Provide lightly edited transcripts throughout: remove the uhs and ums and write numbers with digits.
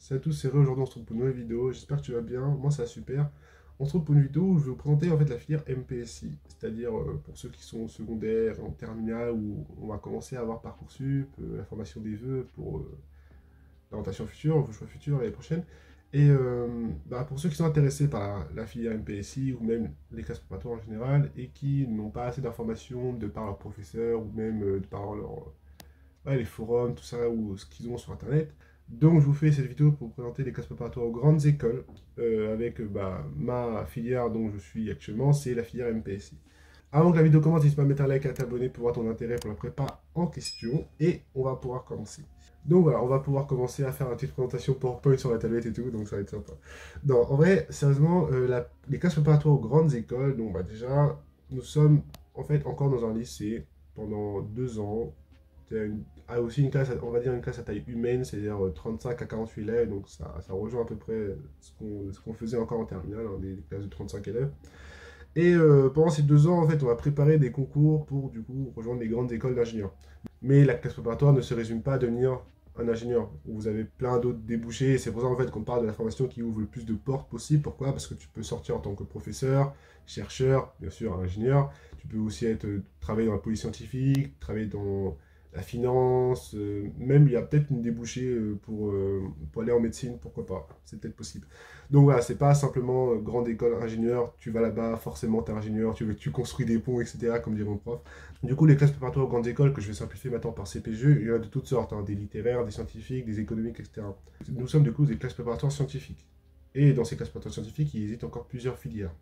Salut à tous, c'est Ré, aujourd'hui on se retrouve pour une nouvelle vidéo, j'espère que tu vas bien, moi ça va super. On se retrouve pour une vidéo où je vais vous présenter en fait la filière MPSI, c'est-à-dire pour ceux qui sont en secondaire, en terminale, où on va commencer à avoir Parcoursup, la formation des vœux pour l'orientation future, vos choix futurs l'année prochaine. Et pour ceux qui sont intéressés par la filière MPSI ou même les classes préparatoires en général et qui n'ont pas assez d'informations de par leurs professeurs ou même de par leur, ouais, les forums, tout ça, ou ce qu'ils ont sur Internet. Donc, je vous fais cette vidéo pour vous présenter les classes préparatoires aux grandes écoles, avec ma filière dont je suis actuellement, c'est la filière MPSI. Avant que la vidéo commence, n'hésite pas à mettre un like et à t'abonner pour voir ton intérêt pour la prépa en question, et on va pouvoir commencer. Donc voilà, on va pouvoir commencer à faire une petite présentation PowerPoint sur la tablette et tout, donc ça va être sympa. Non, en vrai, sérieusement, les classes préparatoires aux grandes écoles, donc déjà, nous sommes en fait encore dans un lycée pendant 2 ans, aussi une classe, on va dire une classe à taille humaine, c'est-à-dire 35 à 48 élèves, donc ça rejoint à peu près ce qu'on faisait encore en terminale, hein, des classes de 35 élèves. Et pendant ces 2 ans, en fait, on va préparer des concours pour, du coup, rejoindre les grandes écoles d'ingénieurs. Mais la classe préparatoire ne se résume pas à devenir un ingénieur. Vous avez plein d'autres débouchés, et c'est pour ça, en fait, qu'on parle de la formation qui ouvre le plus de portes possible. Pourquoi? Parce que tu peux sortir en tant que professeur, chercheur, bien sûr, ingénieur. Tu peux aussi travailler dans la police scientifique, travailler dans la finance, même il y a peut-être une débouchée pour aller en médecine, pourquoi pas, c'est peut-être possible. Donc voilà, c'est pas simplement grande école ingénieur, tu vas là-bas, forcément t'es ingénieur, tu construis des ponts, etc., comme dirait mon prof. Du coup, les classes préparatoires aux grandes écoles, que je vais simplifier maintenant par CPG, il y en a de toutes sortes, hein, des littéraires, des scientifiques, des économiques, etc. Nous sommes du coup des classes préparatoires scientifiques. Et dans ces classes préparatoires scientifiques, il existe encore plusieurs filières.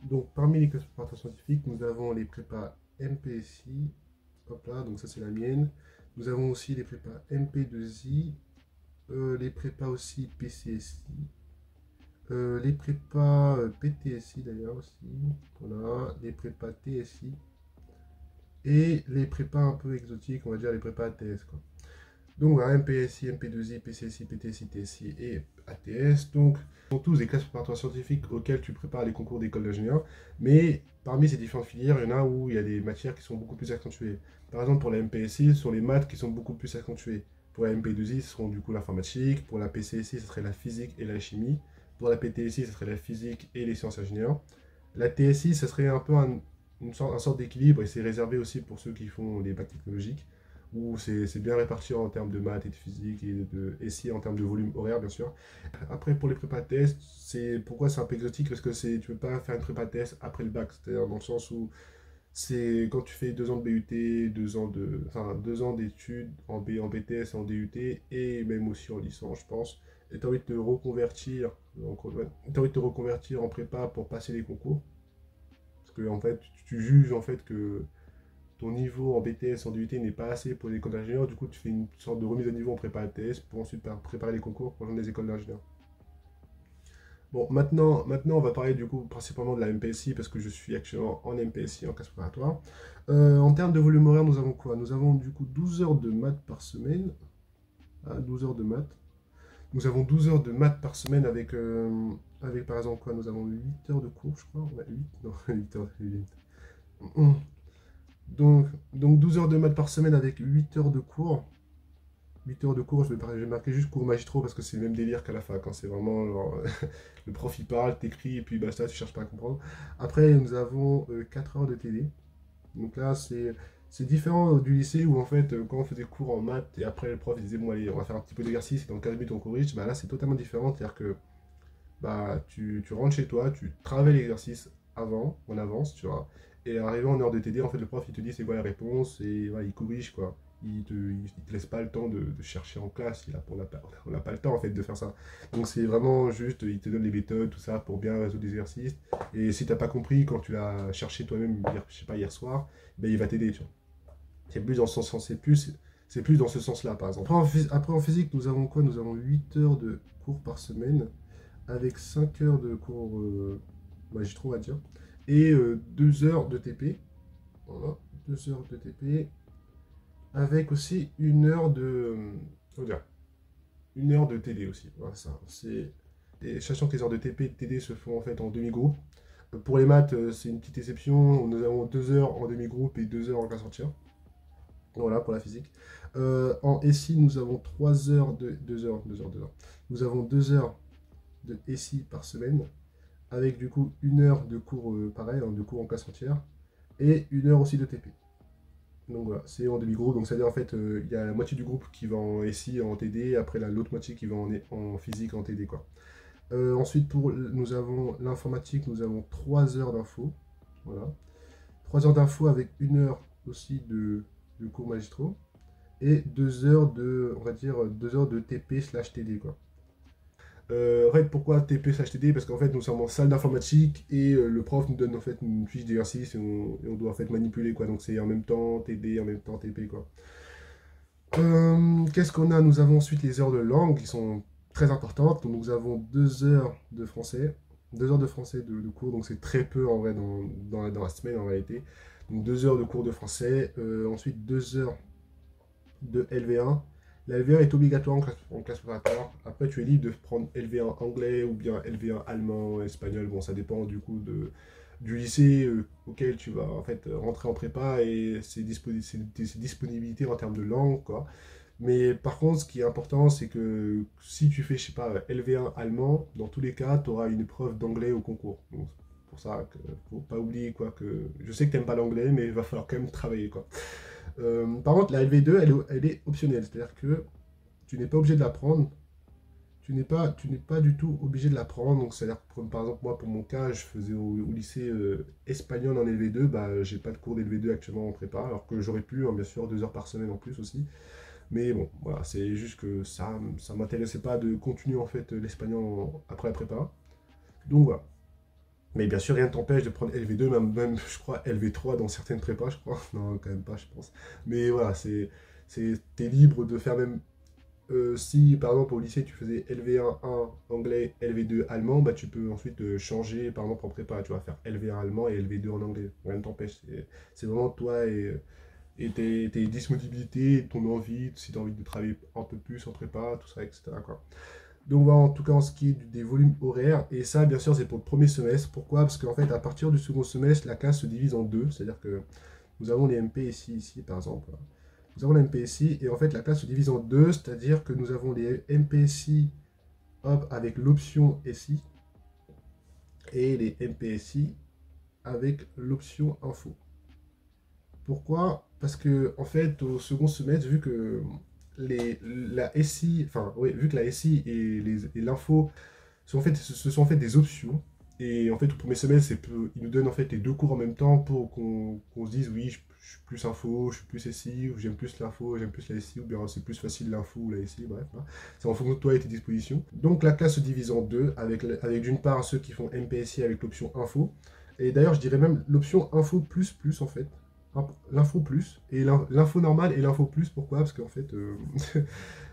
Donc parmi les classes préparatoires scientifiques, nous avons les prépas MPSI, hop là, donc ça c'est la mienne. Nous avons aussi les prépas MP2I, les prépas aussi PCSI, les prépas PTSI d'ailleurs aussi, voilà, les prépas TSI, et les prépas un peu exotiques, on va dire les prépas ATS, quoi. Donc voilà, MPSI, MP2I, PCSI, PTSI, TSI et ATS. Donc, ce sont tous des classes préparatoires scientifiques auxquelles tu prépares les concours d'école d'ingénieur. Mais parmi ces différentes filières, il y en a où il y a des matières qui sont beaucoup plus accentuées. Par exemple, pour la MPSI, ce sont les maths qui sont beaucoup plus accentuées. Pour la MP2I, ce seront du coup l'informatique. Pour la PCSI, ce serait la physique et la chimie. Pour la PTSI, ce serait la physique et les sciences ingénieurs. La TSI, ce serait un peu une sorte d'équilibre et c'est réservé aussi pour ceux qui font les bacs technologiques où c'est bien réparti en termes de maths et de physique et si en termes de volume horaire, bien sûr. Après, pour les prépa tests, pourquoi c'est un peu exotique? Parce que tu ne peux pas faire une prépa test après le bac, c'est-à-dire dans le sens où c'est quand tu fais 2 ans de BUT, 2 ans d'études en BTS, en DUT et même aussi en licence, je pense. Et tu as envie de te reconvertir, ouais, t'as envie de te reconvertir en prépa pour passer les concours. Parce que en fait, tu juges en fait que ton niveau en BTS, en DUT n'est pas assez pour les écoles d'ingénieurs, du coup tu fais une sorte de remise à niveau en prépa ATS pour ensuite préparer les concours pour rejoindre les écoles d'ingénieurs. Bon, maintenant on va parler du coup principalement de la MPSI parce que je suis actuellement en MPSI, en classe préparatoire. En termes de volume horaire, nous avons quoi? Nous avons du coup 12 heures de maths par semaine. Ah, 12 heures de maths. Nous avons 12 heures de maths par semaine avec par exemple quoi? Nous avons 8 heures de cours, je crois. Ouais, 8, non, 8 heures. 8. Donc 12 heures de maths par semaine avec 8 heures de cours. 8 heures de cours, je vais marquer juste cours magistraux parce que c'est le même délire qu'à la fac, hein. C'est vraiment genre, le prof il parle, t'écris et puis basta, tu cherches pas à comprendre. Après, nous avons 4 heures de TD. Donc là, c'est différent du lycée où en fait, quand on faisait cours en maths et après le prof il disait bon, allez, on va faire un petit peu d'exercice et dans 15 minutes on corrige. Bah là, c'est totalement différent. C'est-à-dire que tu rentres chez toi, tu travailles l'exercice en avance, tu vois. Et arrivé en heure de TD, en fait, le prof, il te dit c'est quoi la réponse et voilà, il corrige, quoi. Il te laisse pas le temps de chercher en classe, on n'a pas le temps, en fait, de faire ça. Donc, c'est vraiment juste, il te donne les méthodes, tout ça, pour bien résoudre les exercices. Et si t'as pas compris, quand tu l'as cherché toi-même, je sais pas, hier soir, ben, il va t'aider, tu vois. C'est plus dans ce sens, c'est plus dans ce sens-là, par exemple. Après, en physique, nous avons quoi? Nous avons 8 heures de cours par semaine avec 5 heures de cours magistraux, on va dire, et 2 heures de TP. Voilà, 2 heures de TP, avec aussi 1 heure comment dire, 1 heure de TD aussi. Voilà, ça. Et sachant que les heures de TP et de TD se font en fait en demi-groupe. Pour les maths, c'est une petite exception. Nous avons 2 heures en demi-groupe et 2 heures en classe entière. Voilà pour la physique. En SI, nous avons 3 heures de 2 heures. Nous avons 2 heures de SI par semaine, avec du coup 1 heure de cours pareil, hein, de cours en classe entière, et 1 heure aussi de TP. Donc voilà, c'est en demi-groupe, donc c'est-à-dire en fait, il y a la moitié du groupe qui va en SI, en TD, après l'autre moitié qui va en physique, en TD, quoi. Ensuite, nous avons l'informatique, nous avons 3 heures d'info, voilà. 3 heures d'info avec 1 heure aussi de cours magistraux, et 2 heures de, on va dire, 2 heures de TP slash TD, quoi. En fait, pourquoi TP slash TD? Parce qu'en fait, nous sommes en salle d'informatique et le prof nous donne en fait une fiche d'exercice et on doit en fait manipuler, quoi. Donc c'est en même temps TD, en même temps TP, quoi. Qu'est-ce qu'on a? Nous avons ensuite les heures de langue qui sont très importantes. Donc, nous avons 2 heures de français, 2 heures de français de cours, donc c'est très peu en vrai dans la semaine en réalité. Donc 2 heures de cours de français, ensuite 2 heures de LV1. La LV1 est obligatoire en classe préparatoire. Après, tu es libre de prendre LV1 anglais ou bien LV1 allemand, espagnol. Bon, ça dépend du coup du lycée auquel tu vas en fait rentrer en prépa et ses disponibilités en termes de langue, quoi. Mais par contre, ce qui est important, c'est que si tu fais, je sais pas, LV1 allemand, dans tous les cas, tu auras une épreuve d'anglais au concours. Donc, c'est pour ça qu'il ne faut pas oublier, quoi, que je sais que tu n'aimes pas l'anglais, mais il va falloir quand même travailler, quoi. Par contre, la LV2, elle est optionnelle, c'est-à-dire que tu n'es pas obligé de la prendre, tu n'es pas du tout obligé de la prendre. Donc, c'est-à-dire que, par exemple, moi, pour mon cas, je faisais au lycée espagnol en LV2, bah, j'ai pas de cours d'LV2 actuellement en prépa, alors que j'aurais pu, hein, bien sûr, 2 heures par semaine en plus aussi. Mais bon, voilà, c'est juste que ça m'intéressait pas de continuer en fait l'espagnol après la prépa. Donc voilà. Mais bien sûr, rien ne t'empêche de prendre LV2, même je crois LV3 dans certaines prépas, je crois. Non, quand même pas, je pense. Mais voilà, t'es libre de faire même. Si par exemple au lycée tu faisais LV1 anglais, LV2 allemand, bah tu peux ensuite changer par exemple en prépa, tu vas faire LV1 allemand et LV2 en anglais. Rien ne t'empêche. C'est vraiment toi et tes disponibilités, ton envie, si tu as envie de travailler un peu plus en prépa, tout ça, etc., quoi. Donc voilà, en tout cas en ce qui est des volumes horaires, et ça bien sûr c'est pour le premier semestre. Pourquoi? Parce qu'en fait à partir du second semestre, la classe se divise en deux, c'est-à-dire que nous avons les MPSI ici par exemple. Nous avons les MPSI et en fait la classe se divise en deux, c'est-à-dire que nous avons les MPSI hop, avec l'option SI et les MPSI avec l'option info. Pourquoi? Parce que en fait, au second semestre, vu que la SI, enfin, oui, vu que la SI et l'info ce sont en fait des options, et en fait, au premier semestre, ils nous donnent en fait les deux cours en même temps pour qu'on se dise, oui, je suis plus info, je suis plus SI, ou j'aime plus l'info, j'aime plus la SI, ou bien c'est plus facile l'info ou la SI, bref, hein. C'est en fonction de toi et tes dispositions. Donc la classe se divise en deux, avec d'une part ceux qui font MPSI avec l'option info, et d'ailleurs, je dirais même l'option info plus plus en fait. L'info plus et l'info normale et l'info plus. Pourquoi? Parce qu'en fait,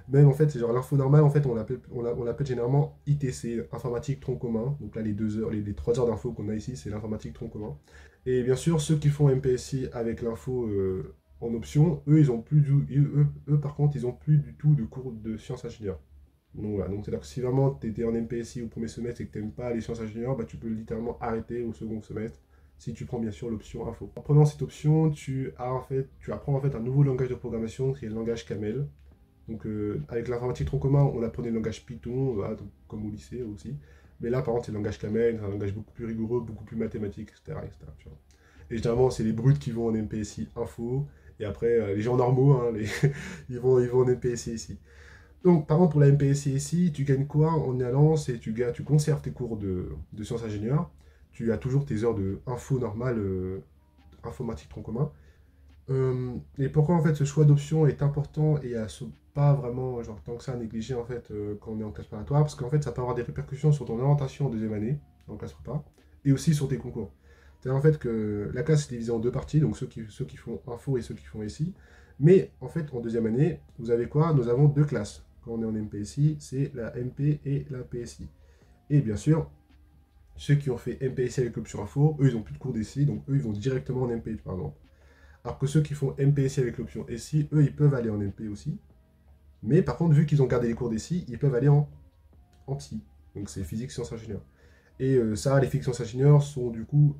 même en fait, c'est genre l'info normale, en fait, on l'appelle généralement ITC, informatique tronc commun. Donc là, les 2 heures, les 3 heures d'info qu'on a ici, c'est l'informatique tronc commun. Et bien sûr, ceux qui font MPSI avec l'info en option, eux, ils ont plus eux, par contre, ils ont plus du tout de cours de sciences ingénieurs. Donc voilà, donc c'est-à-dire que si vraiment tu étais en MPSI au premier semestre et que tu n'aimes pas les sciences ingénieurs, bah, tu peux littéralement arrêter au second semestre si tu prends bien sûr l'option info. En prenant cette option, tu apprends en fait un nouveau langage de programmation qui est le langage Camel. Donc avec l'informatique tronc commun, on apprenait le langage Python, voilà, donc, comme au lycée aussi. Mais là, par contre, c'est le langage Camel, c'est un langage beaucoup plus rigoureux, beaucoup plus mathématique, etc., etc., tu vois. Et généralement, c'est les brutes qui vont en MPSI info, et après, les gens normaux, hein, ils vont en MPSI ici. Donc, par exemple, pour la MPSI ici, tu gagnes quoi en allant? C'est tu conserves tes cours de sciences ingénieurs, tu as toujours tes heures de info normale, informatique tronc commun. Et pourquoi en fait ce choix d'option est important et pas vraiment genre tant que ça à négliger en fait quand on est en classe préparatoire, parce qu'en fait ça peut avoir des répercussions sur ton orientation en deuxième année en classe prépa et aussi sur tes concours. C'est-à-dire en fait que la classe est divisée en deux parties, donc ceux qui font info et ceux qui font SI. Mais en fait en deuxième année, vous avez quoi? Nous avons deux classes. Quand on est en MPSI, c'est la MP et la PSI. Et bien sûr, ceux qui ont fait MPSI avec l'option info, eux ils n'ont plus de cours d'SI, donc eux ils vont directement en MP par exemple. Alors que ceux qui font MPSI avec l'option SI, eux, ils peuvent aller en MP aussi. Mais par contre, vu qu'ils ont gardé les cours d'SI, ils peuvent aller en psy. Donc c'est physique, sciences, ingénieurs. Et ça, les physiques, sciences, ingénieurs sont du coup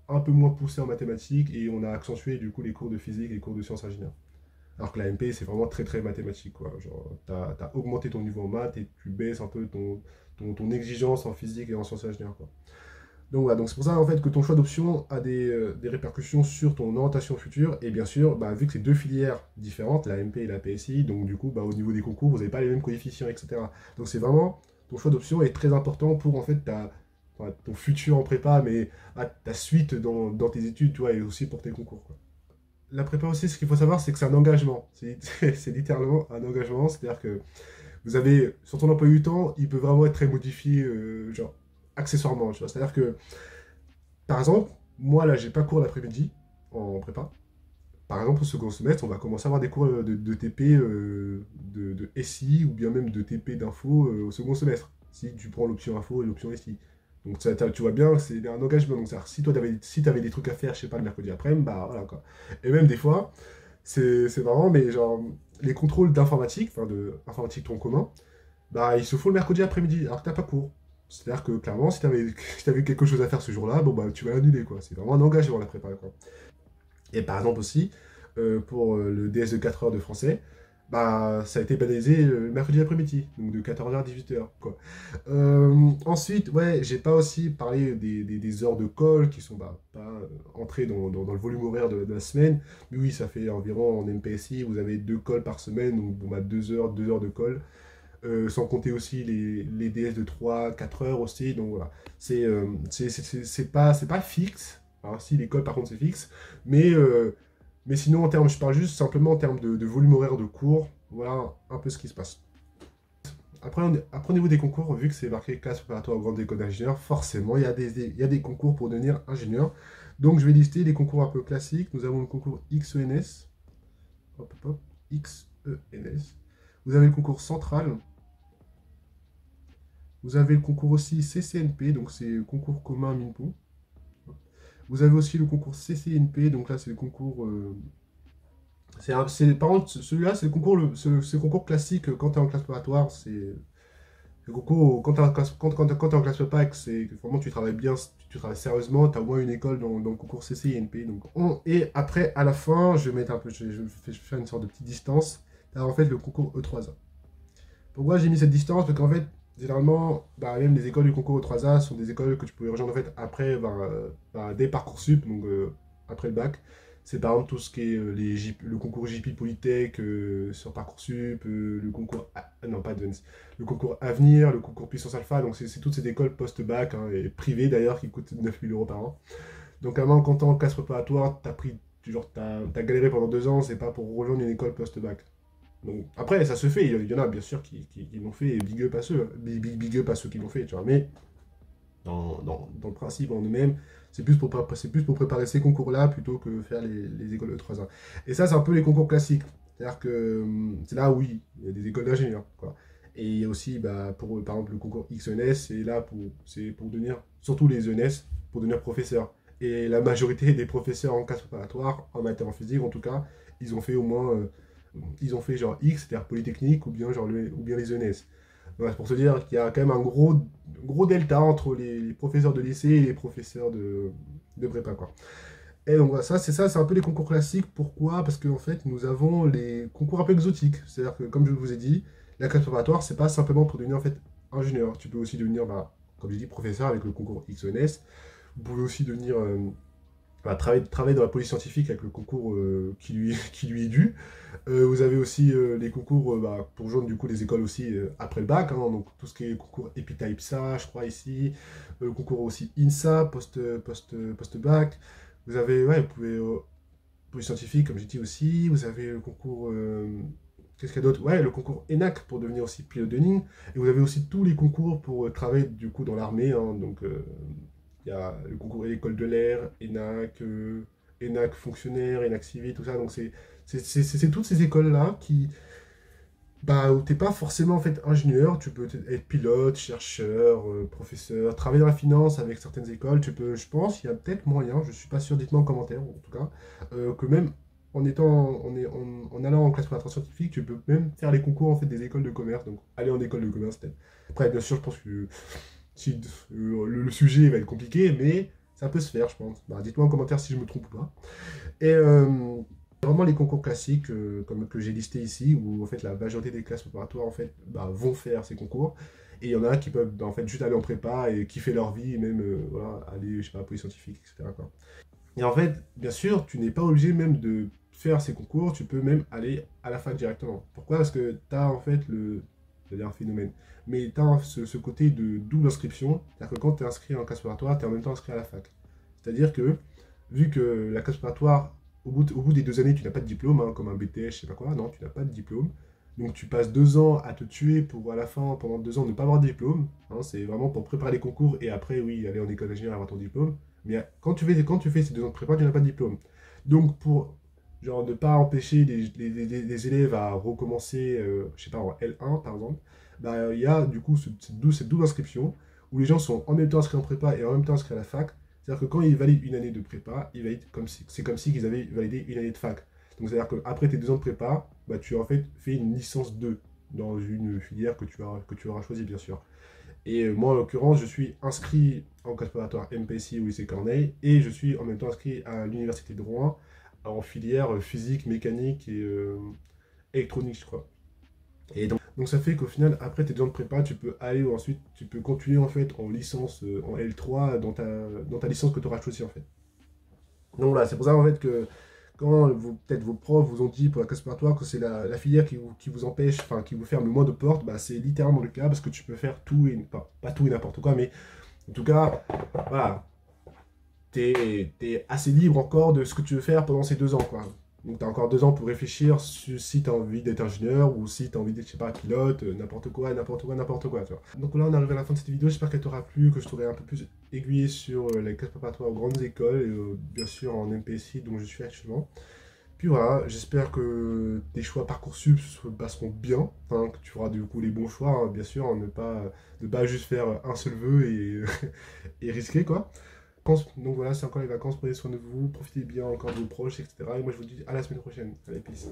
un peu moins poussés en mathématiques et on a accentué du coup les cours de physique et les cours de sciences, ingénieurs. Alors que la MP, c'est vraiment très très mathématique, quoi. Genre, t'as augmenté ton niveau en maths et tu baisses un peu ton exigence en physique et en sciences ingénieures, quoi. Donc voilà, donc c'est pour ça en fait que ton choix d'option a des répercussions sur ton orientation future. Et bien sûr, bah, vu que c'est deux filières différentes, la MP et la PSI, donc du coup, bah, au niveau des concours, vous n'avez pas les mêmes coefficients, etc. Donc c'est vraiment, ton choix d'option est très important pour en fait enfin, ton futur en prépa, mais ta suite dans tes études, tu vois, et aussi pour tes concours, quoi. La prépa aussi, ce qu'il faut savoir, c'est que c'est un engagement. C'est littéralement un engagement, c'est-à-dire que vous avez, sur ton emploi du temps, il peut vraiment être très modifié, genre, accessoirement, tu vois. C'est-à-dire que par exemple, moi là, j'ai pas cours l'après-midi en prépa. Par exemple, au second semestre, on va commencer à avoir des cours de TP, de SI ou bien même de TP d'info au second semestre. Si tu prends l'option info et l'option SI. Donc tu vois bien, c'est un engagement. Donc si toi, si t'avais des trucs à faire, je sais pas, le mercredi après-midi, bah voilà quoi. Et même des fois, c'est marrant, mais genre, les contrôles d'informatique, enfin de informatique tronc commun, bah, ils se font le mercredi après-midi, alors que t'as pas cours. C'est-à-dire que clairement, si t'avais si t'avais quelque chose à faire ce jour-là, bon bah tu vas annuler quoi. C'est vraiment un engagement la prépa quoi. Et par exemple aussi, pour le DS de 4 heures de français, bah ça a été banalisé le mercredi après-midi, donc de 14h à 18h quoi. Ensuite, ouais, j'ai pas aussi parlé des heures de colle qui sont bah, pas entrées dans le volume horaire de la semaine. Mais oui, ça fait environ en MPSI, vous avez 2 calls par semaine, donc bon, bah, 2 heures de colle. Sans compter aussi les DS de 3 4 heures aussi. Donc voilà, c'est pas fixe. Alors si l'école par contre c'est fixe, mais, mais sinon en termes, je parle juste simplement en termes de volume horaire de cours. Voilà un peu ce qui se passe. Après, au niveau des concours, vu que c'est marqué classe préparatoire aux grandes écoles d'ingénieurs, forcément il y a des concours pour devenir ingénieur. Donc je vais lister les concours un peu classiques. Nous avons le concours XENS. Hop, hop, hop. XENS. Vous avez le concours central. Vous avez le concours aussi CCNP, donc c'est concours commun MINPO. Vous avez aussi le concours CCNP, donc là c'est le concours. Par contre, celui-là c'est le concours, c'est le concours classique quand tu es en classe préparatoire. C'est le concours quand tu es en classe, quand t'es en classe prépa, et que c'est que vraiment tu travailles bien, tu travailles sérieusement, tu as au moins une école dans le concours CCNP. Donc et après, à la fin, je vais mettre un peu, je vais faire une sorte de petite distance. Tu as en fait le concours E3A. Pourquoi j'ai mis cette distance? Parce qu'en fait, généralement, bah, même les écoles du concours E3A sont des écoles que tu pouvais rejoindre en fait après, dès Parcoursup, donc après le bac. C'est par exemple tout ce qui est le concours JP Polytech sur Parcoursup, le concours, non pas Advance, le concours Avenir, le concours Puissance Alpha, donc c'est toutes ces écoles post-bac, hein, et privées d'ailleurs, qui coûtent 9 000 € par an. Donc avant, quand t'es en classe préparatoire, t'as galéré pendant 2 ans, c'est pas pour rejoindre une école post-bac. Donc, après, ça se fait, il y en a bien sûr qui l'ont fait, et big up à ceux, hein. Big up à ceux qui l'ont fait, tu vois. Mais dans le principe en eux-mêmes, c'est plus pour préparer ces concours-là plutôt que faire les écoles de 3 ans. Et ça, c'est un peu les concours classiques. C'est-à-dire que c'est là, oui, il y a des écoles d'ingénieurs, quoi. Et il y a aussi, bah, par exemple, le concours XENS, c'est pour devenir, surtout les ENS, pour devenir professeur. Et la majorité des professeurs en classe préparatoire, en maths et en physique en tout cas, ils ont fait au moins ils ont fait genre X, c'est-à-dire Polytechnique, ou bien, ou bien les ENS. Voilà, c'est pour se dire qu'il y a quand même un gros delta entre les professeurs de lycée et les professeurs de prépa, quoi. Et donc voilà, c'est un peu les concours classiques. Pourquoi? Parce qu'en fait, nous avons les concours un peu exotiques. C'est-à-dire que, comme je vous ai dit, la classe préparatoire, c'est pas simplement pour devenir en fait ingénieur. Tu peux aussi devenir, bah, comme j'ai dit, professeur avec le concours XENS. Vous pouvez aussi devenir bah, travailler dans la police scientifique avec le concours qui lui est dû. Vous avez aussi les concours bah, pour rejoindre du coup les écoles aussi après le bac, hein, donc tout ce qui est concours EPITA-IPSA, je crois ici, le concours aussi INSA, post-bac. Vous avez, ouais, vous pouvez, police scientifique, comme j'ai dit aussi, vous avez le concours, qu'est-ce qu'il y a d'autre? Ouais, le concours ENAC pour devenir aussi pilote de ligne, et vous avez aussi tous les concours pour travailler du coup dans l'armée, hein, donc il y a le concours école de l'air, ENAC, ENAC fonctionnaire, ENAC civil, tout ça. Donc c'est toutes ces écoles-là qui, bah, où t'es pas forcément en fait ingénieur, tu peux être pilote, chercheur, professeur, travailler dans la finance avec certaines écoles. Tu peux, je pense, il y a peut-être moyen, je suis pas sûr, dites-moi en commentaire en tout cas, que même en allant en classe préparation scientifique, tu peux même faire les concours en fait des écoles de commerce. Donc aller en école de commerce peut-être. Après, bien sûr, je pense que si, le sujet va être compliqué, mais ça peut se faire, je pense. Bah, dites-moi en commentaire si je me trompe ou pas. Et Vraiment les concours classiques, comme que j'ai listé ici, où en fait la majorité des classes préparatoires en fait, bah, vont faire ces concours. Et il y en a qui peuvent bah, en fait juste aller en prépa et kiffer leur vie, et même voilà, aller, je sais pas, police scientifique, etc., quoi. Et en fait, bien sûr, tu n'es pas obligé même de faire ces concours, tu peux même aller à la fac directement. Pourquoi? Parce que tu as en fait je vais dire un phénomène, mais tu as ce côté de double inscription, c'est-à-dire que quand tu es inscrit en classe préparatoire, tu es en même temps inscrit à la fac. C'est-à-dire que, vu que la classe préparatoire, au bout des 2 années, tu n'as pas de diplôme, hein, comme un BTS, je sais pas quoi, non, tu n'as pas de diplôme. Donc tu passes 2 ans à te tuer pour à la fin, pendant 2 ans, ne pas avoir de diplôme. Hein, c'est vraiment pour préparer les concours et après, oui, aller en école d'ingénieur et avoir ton diplôme. Mais quand tu fais ces 2 ans de prépa, tu n'as pas de diplôme. Donc pour genre, ne pas empêcher les élèves à recommencer, je sais pas, en L1 par exemple, bah, il y a du coup cette double inscription où les gens sont en même temps inscrits en prépa et en même temps inscrits à la fac. C'est-à-dire que quand ils valident une année de prépa, ils valident c'est comme si ils avaient validé une année de fac. Donc c'est-à-dire qu'après tes 2 ans de prépa, bah, tu as en fait fait une licence 2 dans une filière que tu auras choisie bien sûr. Et moi, en l'occurrence, je suis inscrit en classe préparatoire MPSI au lycée Corneille et je suis en même temps inscrit à l'université de Rouen en filière physique, mécanique et électronique, je crois. Et donc ça fait qu'au final, après tes 2 ans de prépa, tu peux aller ou ensuite, tu peux continuer en fait en licence, en L3 dans ta licence que tu auras choisie en fait. Donc voilà, c'est pour ça en fait que quand peut-être vos profs vous ont dit pour la classe préparatoire que c'est la filière qui vous empêche, enfin qui vous ferme le moins de portes, bah, c'est littéralement le cas parce que tu peux faire tout et pas tout et n'importe quoi, mais en tout cas, voilà, t'es assez libre encore de ce que tu veux faire pendant ces 2 ans, quoi. Donc t'as encore 2 ans pour réfléchir si t'as envie d'être ingénieur ou si t'as envie d'être, je sais pas, pilote, n'importe quoi, n'importe quoi, n'importe quoi, tu vois. Donc là, on arrive à la fin de cette vidéo, j'espère qu'elle t'aura plu, que je t'aurai un peu plus aiguillé sur les classes préparatoires aux grandes écoles, et bien sûr en MPSI, dont je suis actuellement. Puis voilà, j'espère que tes choix Parcoursup se passeront bien, hein, que tu feras du coup les bons choix, hein, bien sûr, hein, ne pas juste faire un seul vœu et, et risquer, quoi. Donc voilà, c'est encore les vacances, prenez soin de vous, profitez bien encore de vos proches, etc. Et moi je vous dis à la semaine prochaine. Allez, peace.